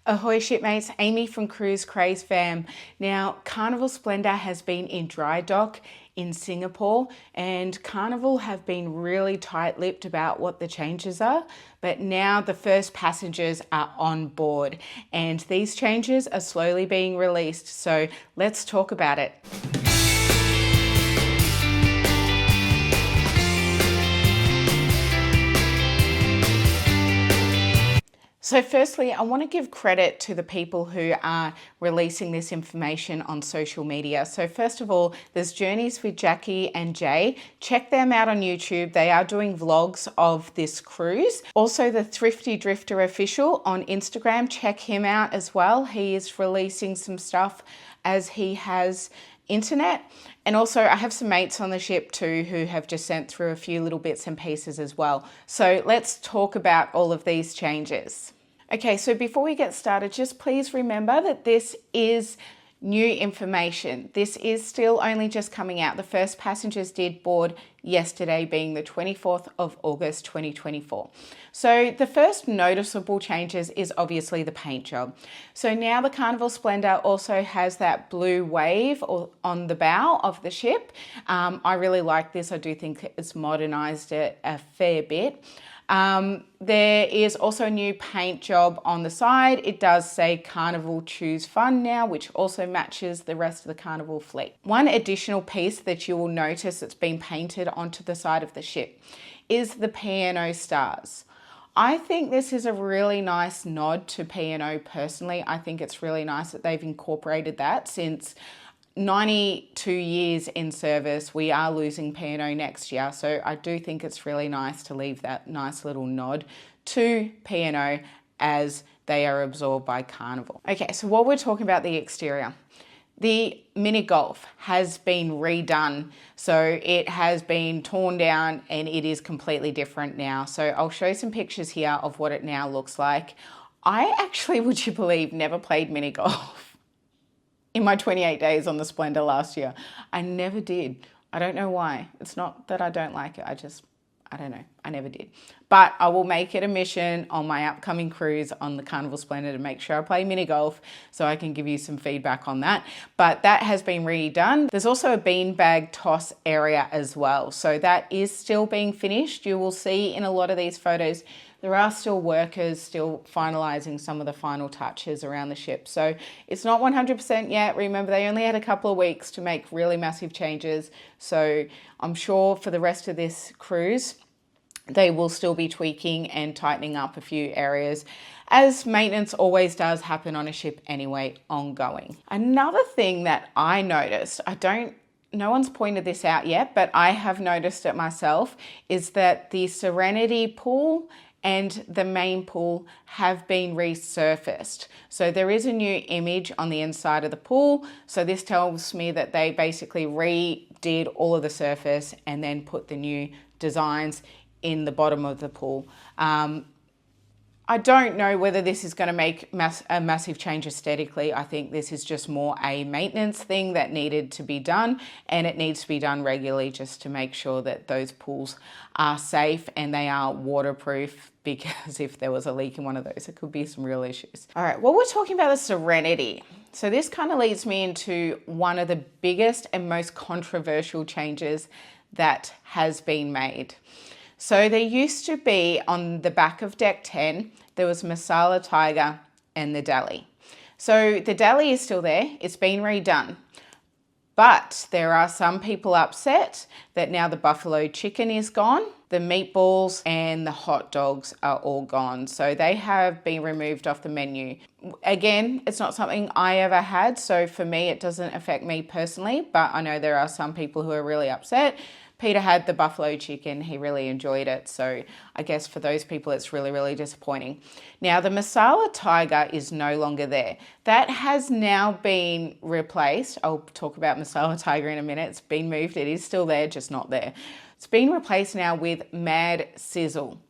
Ahoy shipmates, Amy from Cruise Craze Fam. Now, Carnival Splendor has been in dry dock in Singapore, and Carnival have been really tight-lipped about what the changes are, but now the first passengers are on board and these changes are slowly being released. So let's talk about it. So firstly, I want to give credit to the people who are releasing this information on social media. So first of all, there's Journeys with Jackie and Jay. Check them out on YouTube. They are doing vlogs of this cruise. Also, the Thrifty Drifter official on Instagram, check him out as well. He is releasing some stuff as he has internet. And also I have some mates on the ship too who have just sent through a few little bits and pieces as well. So let's talk about all of these changes. Okay, so before we get started, just please remember that this is new information. This is still only just coming out. The first passengers did board yesterday, being the 24th of August 2024. So the first noticeable changes is obviously the paint job. So now the Carnival Splendor also has that blue wave on the bow of the ship. I really like this. I do think it's modernized it a fair bit. There is also a new paint job on the side. It does say Carnival Choose Fun now, which also matches the rest of the Carnival fleet. One additional piece that you will notice that's been painted onto the side of the ship is the P&O stars. I think this is a really nice nod to P&O personally. I think it's really nice that they've incorporated that since 92 years in service. We are losing P&O next year, so I do think it's really nice to leave that nice little nod to P&O as they are absorbed by Carnival. Okay, so while we're talking about the exterior, the mini golf has been redone. So it has been torn down and it is completely different now. So I'll show some pictures here of what it now looks like. I actually, would you believe, never played mini golf in my 28 days on the Splendor last year. I never did. I don't know why. It's not that I don't like it. I don't know. I never did. But I will make it a mission on my upcoming cruise on the Carnival Splendor to make sure I play mini golf so I can give you some feedback on that. But that has been redone. There's also a beanbag toss area as well. So that is still being finished. You will see in a lot of these photos there are still workers still finalizing some of the final touches around the ship. So it's not 100% yet. Remember, they only had a couple of weeks to make really massive changes. So I'm sure for the rest of this cruise, they will still be tweaking and tightening up a few areas, as maintenance always does happen on a ship anyway, ongoing. Another thing that I noticed, no one's pointed this out yet, but I have noticed it myself, is that the Serenity pool and the main pool have been resurfaced. So there is a new image on the inside of the pool. So this tells me that they basically redid all of the surface and then put the new designs in the bottom of the pool. I don't know whether this is going to make a massive change aesthetically. I think this is just more a maintenance thing that needed to be done, and it needs to be done regularly just to make sure that those pools are safe and they are waterproof, because if there was a leak in one of those, it could be some real issues. All right, well, we're talking about the Serenity. So this kind of leads me into one of the biggest and most controversial changes that has been made. So there used to be on the back of deck 10, there was Masala Tiger and the Deli. So the Deli is still there, it's been redone. But there are some people upset that now the buffalo chicken is gone, the meatballs and the hot dogs are all gone. So they have been removed off the menu. Again, it's not something I ever had, so for me it doesn't affect me personally, but I know there are some people who are really upset. Peter had the buffalo chicken, he really enjoyed it. So I guess for those people, it's really, really disappointing. Now the Masala Tiger is no longer there. That has now been replaced. I'll talk about Masala Tiger in a minute. It's been moved, it is still there, just not there. It's been replaced now with Mad Sizzle.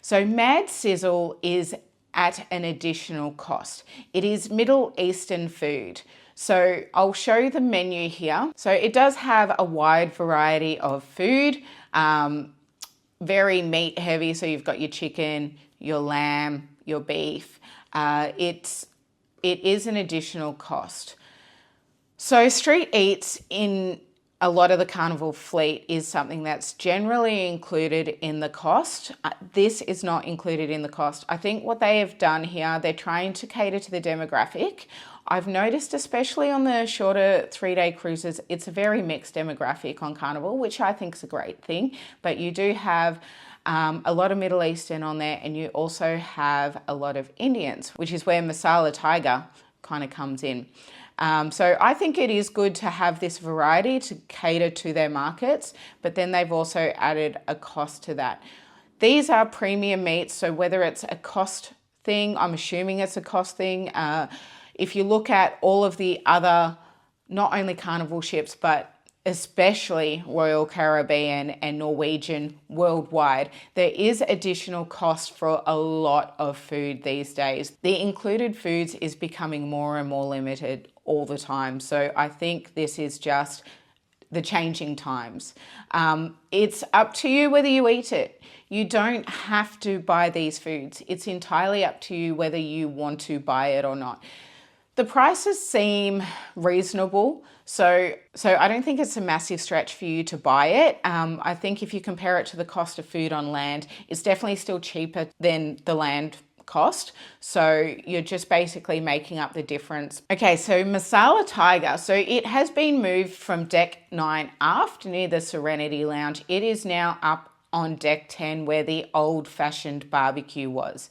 So Mad Sizzle is at an additional cost. It is Middle Eastern food. So I'll show you the menu here. So it does have a wide variety of food, very meat heavy. So you've got your chicken, your lamb, your beef. It's it is an additional cost. So street eats in a lot of the carnival fleet is something that's generally included in the cost. This is not included in the cost. I think what they have done here, they're trying to cater to the demographic. I've noticed, especially on the shorter 3-day cruises, it's a very mixed demographic on Carnival, which I think is a great thing. But you do have a lot of Middle Eastern on there, and you also have a lot of Indians, which is where Masala Tiger kind of comes in. So I think it is good to have this variety to cater to their markets, but then they've also added a cost to that. These are premium meats, so whether it's a cost thing, I'm assuming it's a cost thing. If you look at all of the other, not only Carnival ships, but especially Royal Caribbean and Norwegian worldwide, there is additional cost for a lot of food these days. The included foods is becoming more and more limited all the time. So I think this is just the changing times. It's up to you whether you eat it. You don't have to buy these foods. It's entirely up to you whether you want to buy it or not. The prices seem reasonable, so I don't think it's a massive stretch for you to buy it. I think if you compare it to the cost of food on land, it's definitely still cheaper than the land cost. So you're just basically making up the difference. Okay, so Masala Tiger. So it has been moved from deck 9 aft near the Serenity Lounge. It is now up on deck 10 where the old-fashioned barbecue was.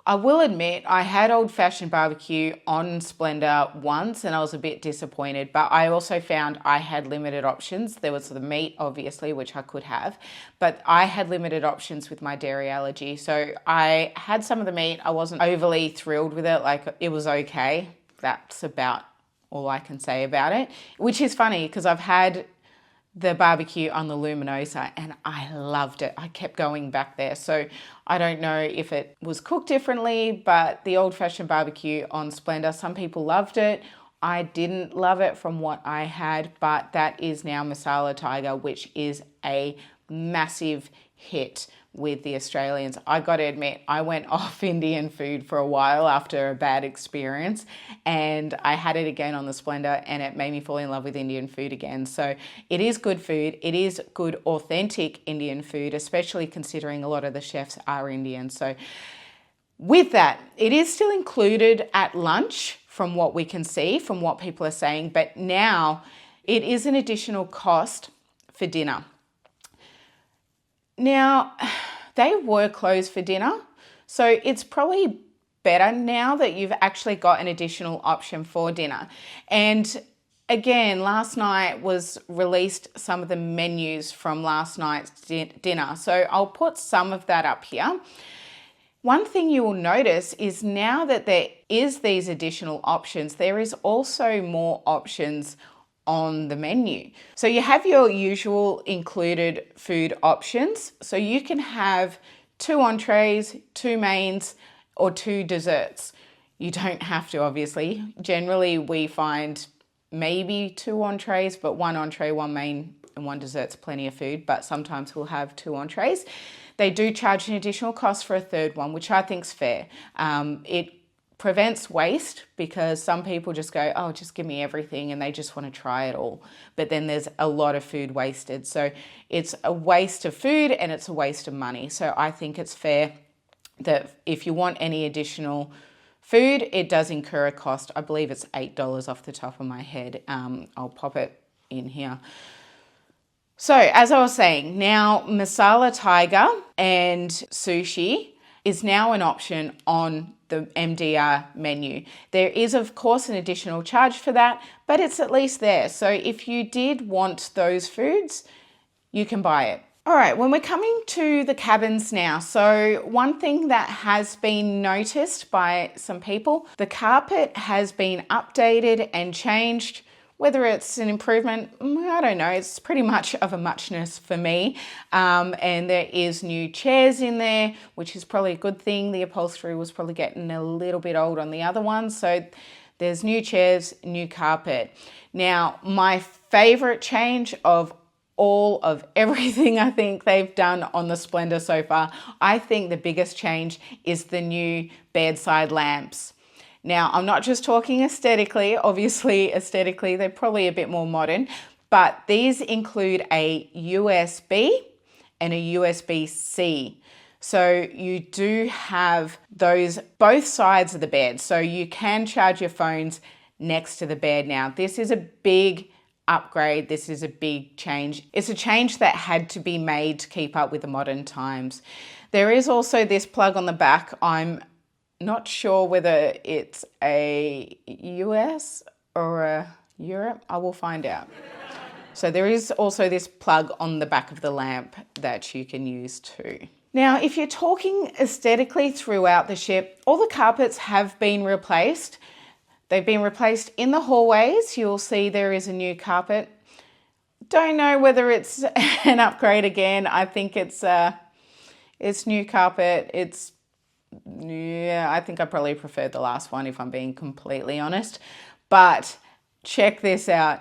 I will admit I had old-fashioned barbecue on Splendor once and I was a bit disappointed, but I also found I had limited options. There was the meat, obviously, which I could have, but I had limited options with my dairy allergy. So I had some of the meat. I wasn't overly thrilled with it. Like, it was okay. That's about all I can say about it, which is funny because I've had the barbecue on the Luminosa and I loved it. I kept going back there. So I don't know if it was cooked differently, but the old-fashioned barbecue on Splendor, some people loved it. I didn't love it from what I had, but that is now Masala Tiger, which is a massive hit with the Australians. I got to admit, I went off Indian food for a while after a bad experience, and I had it again on the Splendor and it made me fall in love with Indian food again. So it is good food. It is good, authentic Indian food, especially considering a lot of the chefs are Indian. So with that, it is still included at lunch from what we can see, from what people are saying, but now it is an additional cost for dinner. Now, they were closed for dinner, so it's probably better now that you've actually got an additional option for dinner. And again, last night was released some of the menus from last night's dinner, so I'll put some of that up here. One thing you will notice is now that there is these additional options, there is also more options on the menu. So you have your usual included food options. So you can have 2 entrees, 2 mains, or 2 desserts. You don't have to, obviously. Generally, we find maybe 2 entrees, but 1 entree, 1 main, and 1 dessert's plenty of food, but sometimes we'll have 2 entrees. They do charge an additional cost for a 3rd one, which I think's fair. It prevents waste because some people just go, oh, just give me everything, and they just want to try it all. But then there's a lot of food wasted. So it's a waste of food and it's a waste of money. So I think it's fair that if you want any additional food, it does incur a cost. I believe it's $8 off the top of my head. I'll pop it in here. So as I was saying, now Masala Tiger and sushi is now an option on the MDR menu. There is, of course, an additional charge for that, but it's at least there. So if you did want those foods, you can buy it. All right, when we're coming to the cabins now, so one thing that has been noticed by some people, the carpet has been updated and changed. Whether it's an improvement, I don't know. It's pretty much of a muchness for me. And there is new chairs in there, which is probably a good thing. The upholstery was probably getting a little bit old on the other ones. So there's new chairs, new carpet. Now, my favorite change of all of everything I think they've done on the Splendor so far, I think the biggest change is the new bedside lamps. Now, I'm not just talking aesthetically. Obviously, aesthetically, they're probably a bit more modern, but these include a USB and a USB-C. So you do have those both sides of the bed. So you can charge your phones next to the bed now. This is a big upgrade. This is a big change. It's a change that had to be made to keep up with the modern times. There is also this plug on the back. I'm not sure whether it's a US or a Europe. I will find out. So there is also this plug on the back of the lamp that you can use too. Now, if you're talking aesthetically throughout the ship, all the carpets have been replaced. They've been replaced in the hallways. You'll see there is a new carpet. Don't know whether it's an upgrade again. I think it's new carpet. I think I probably preferred the last one if I'm being completely honest. But check this out.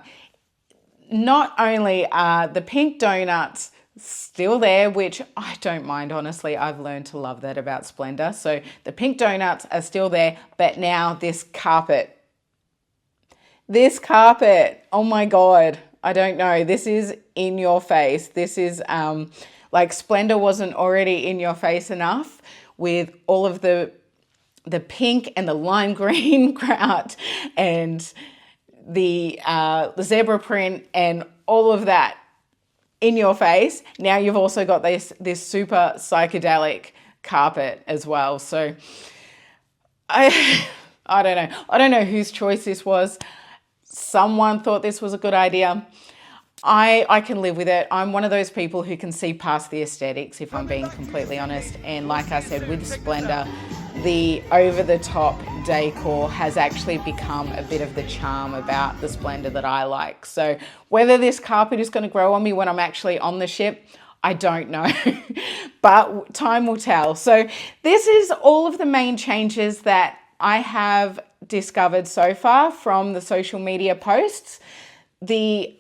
Not only are the pink donuts still there, which I don't mind, honestly. I've learned to love that about Splendor. So the pink donuts are still there, but now this carpet, oh my God, I don't know. This is in your face. This is like Splendor wasn't already in your face enough with all of the pink and the lime green grout and the zebra print and all of that in your face. Now you've also got this super psychedelic carpet as well. So I don't know. I don't know whose choice this was. Someone thought this was a good idea. I can live with it. I'm one of those people who can see past the aesthetics, if I'm being completely honest. And like I said, with Splendor, the over-the-top decor has actually become a bit of the charm about the Splendor that I like. So whether this carpet is going to grow on me when I'm actually on the ship, I don't know, but time will tell. So this is all of the main changes that I have discovered so far from the social media posts. The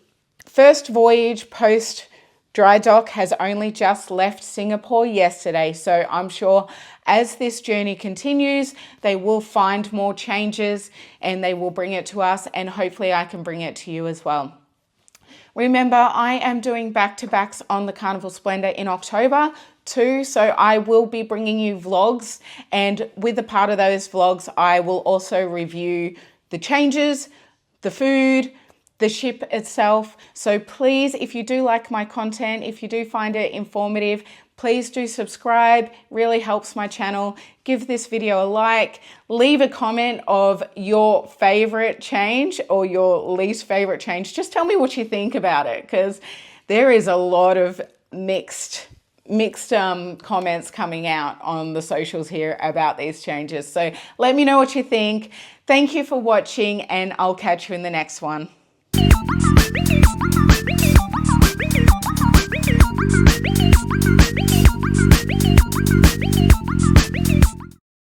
first voyage post dry dock has only just left Singapore yesterday, so I'm sure as this journey continues, they will find more changes and they will bring it to us, and hopefully I can bring it to you as well. Remember, I am doing back-to-backs on the Carnival Splendor in October too, so I will be bringing you vlogs, and with a part of those vlogs, I will also review the changes, the food, the ship itself. So please, if you do like my content, if you do find it informative, please do subscribe. Really helps my channel. Give this video a like. Leave a comment of your favorite change or your least favorite change. Just tell me what you think about it, because there is a lot of mixed comments coming out on the socials here about these changes. So let me know what you think. Thank you for watching, and I'll catch you in the next one.